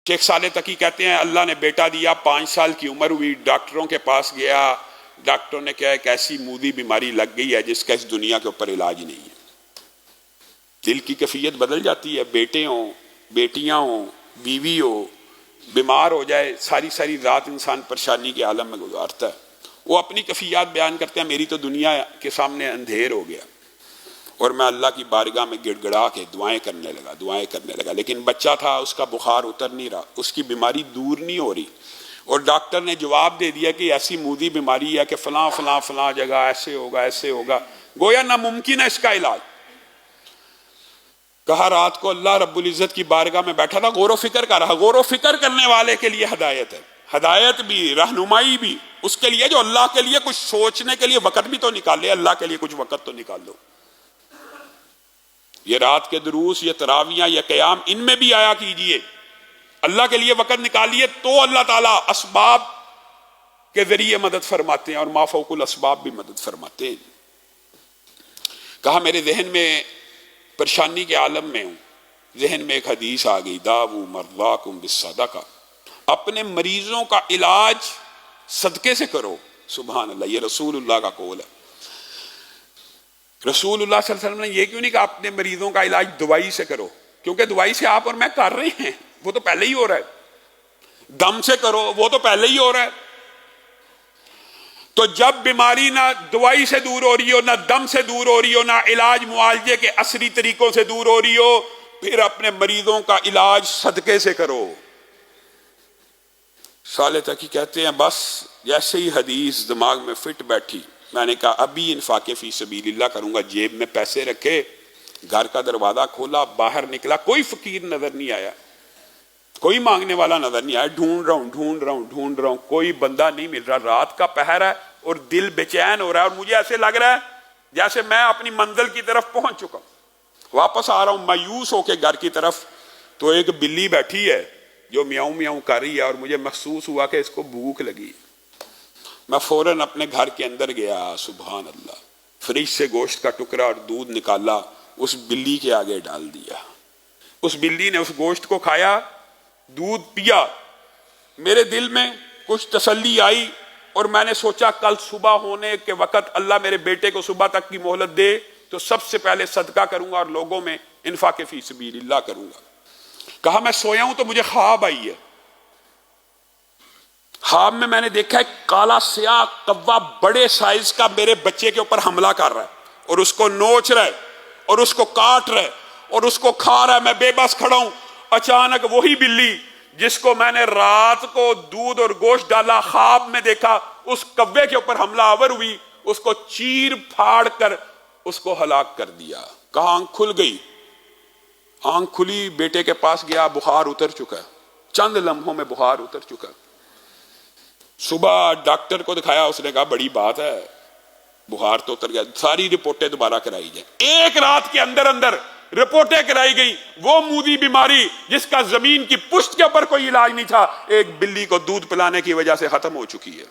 شیخ صالح تقی کہتے ہیں اللہ نے بیٹا دیا، 5 سال کی عمر ہوئی، ڈاکٹروں کے پاس گیا، ڈاکٹروں نے کہا ایک ایسی مودی بیماری لگ گئی ہے جس کا اس دنیا کے اوپر علاج نہیں ہے۔ دل کی کیفیت بدل جاتی ہے، بیٹے ہوں، بیٹیاں ہوں، بیوی ہو، بیمار ہو جائے، ساری ساری رات انسان پریشانی کے عالم میں گزارتا ہے۔ وہ اپنی کیفیات بیان کرتے ہیں، میری تو دنیا کے سامنے اندھیر ہو گیا، اور میں اللہ کی بارگاہ میں گڑ گڑا کے دعائیں کرنے لگا، لیکن بچہ تھا، اس کا بخار اتر نہیں رہا، اس کی بیماری دور نہیں ہو رہی، اور ڈاکٹر نے جواب دے دیا کہ ایسی مودی بیماری ہے کہ فلاں فلاں فلاں جگہ ایسے ہوگا، گویا ناممکن ہے اس کا علاج۔ کہا رات کو اللہ رب العزت کی بارگاہ میں بیٹھا تھا، غور و فکر کر رہا۔ غور و فکر کرنے والے کے لیے ہدایت ہے، ہدایت بھی، رہنمائی بھی اس کے لیے جو اللہ کے لیے کچھ سوچنے کے لیے وقت بھی تو نکالے، اللہ کے لیے کچھ وقت تو نکال دو۔ یہ رات کے دروس، یہ تراویاں، یہ قیام، ان میں بھی آیا کیجئے، اللہ کے لیے وقت نکالیے تو اللہ تعالیٰ اسباب کے ذریعے مدد فرماتے ہیں، اور ما فوق الاسباب بھی مدد فرماتے ہیں۔ کہا میرے ذہن میں پریشانی کے عالم میں ہوں، ذہن میں ایک حدیث آ گئی، داؤ مرضاکم بالصدقہ، اپنے مریضوں کا علاج صدقے سے کرو۔ سبحان اللہ، یہ رسول اللہ کا قول ہے۔ رسول اللہ صلی اللہ علیہ وسلم نے یہ کیوں نہیں کہا اپنے مریضوں کا علاج دوائی سے کرو، کیونکہ دوائی سے آپ اور میں کر رہے ہیں، وہ تو پہلے ہی ہو رہا ہے۔ دم سے کرو، وہ تو پہلے ہی ہو رہا ہے۔ تو جب بیماری نہ دوائی سے دور ہو رہی ہو، نہ دم سے دور ہو رہی ہو، نہ علاج معالجے کے عصری طریقوں سے دور ہو رہی ہو، پھر اپنے مریضوں کا علاج صدقے سے کرو۔ صالح تقی کہتے ہیں بس جیسے ہی حدیث دماغ میں فٹ بیٹھی، میں نے کہا ابھی انفاق فی سبیل اللہ کروں گا۔ جیب میں پیسے رکھے، گھر کا دروازہ کھولا، باہر نکلا، کوئی فقیر نظر نہیں آیا، کوئی مانگنے والا نظر نہیں آیا۔ ڈھونڈ رہا ہوں، کوئی بندہ نہیں مل رہا۔ رات کا پہر ہے اور دل بے چین ہو رہا ہے، اور مجھے ایسے لگ رہا ہے جیسے میں اپنی منزل کی طرف پہنچ چکا ہوں۔ واپس آ رہا ہوں مایوس ہو کے گھر کی طرف، تو ایک بلی بیٹھی ہے جو میاؤں میاؤں کر رہی ہے، اور مجھے محسوس ہوا کہ اس کو بھوک لگی۔ میں فوراً اپنے گھر کے اندر گیا، سبحان اللہ، فریج سے گوشت کا ٹکڑا اور دودھ نکالا، اس بلی کے آگے ڈال دیا۔ اس بلی نے اس گوشت کو کھایا، دودھ پیا۔ میرے دل میں کچھ تسلی آئی، اور میں نے سوچا کل صبح ہونے کے وقت اللہ میرے بیٹے کو صبح تک کی مہلت دے تو سب سے پہلے صدقہ کروں گا اور لوگوں میں انفاق فی سبیل اللہ کروں گا۔ کہا میں سویا ہوں تو مجھے خواب آئی ہے۔ خواب میں نے دیکھا ایک کالا سیاہ کوا بڑے سائز کا میرے بچے کے اوپر حملہ کر رہا ہے، اور اس کو نوچ رہا ہے، اور اس کو کاٹ رہا ہے، اور اس کو کھا رہا ہے۔ میں بے بس کھڑا ہوں، اچانک وہی بلی جس کو میں نے رات کو دودھ اور گوشت ڈالا خواب میں دیکھا، اس کوے کے اوپر حملہ آور ہوئی، اس کو چیر پھاڑ کر اس کو ہلاک کر دیا۔ کہا آنکھ کھل گئی، آنکھ کھلی، بیٹے کے پاس گیا، بخار اتر چکا ہے، چند لمحوں میں بخار اتر چکا ہے۔ صبح ڈاکٹر کو دکھایا، اس نے کہا بڑی بات ہے، بخار تو اتر گیا، ساری رپورٹیں دوبارہ کرائی جائیں۔ ایک رات کے اندر اندر رپورٹیں کرائی گئی، وہ مودی بیماری جس کا زمین کی پشت کے اوپر کوئی علاج نہیں تھا، ایک بلی کو دودھ پلانے کی وجہ سے ختم ہو چکی ہے۔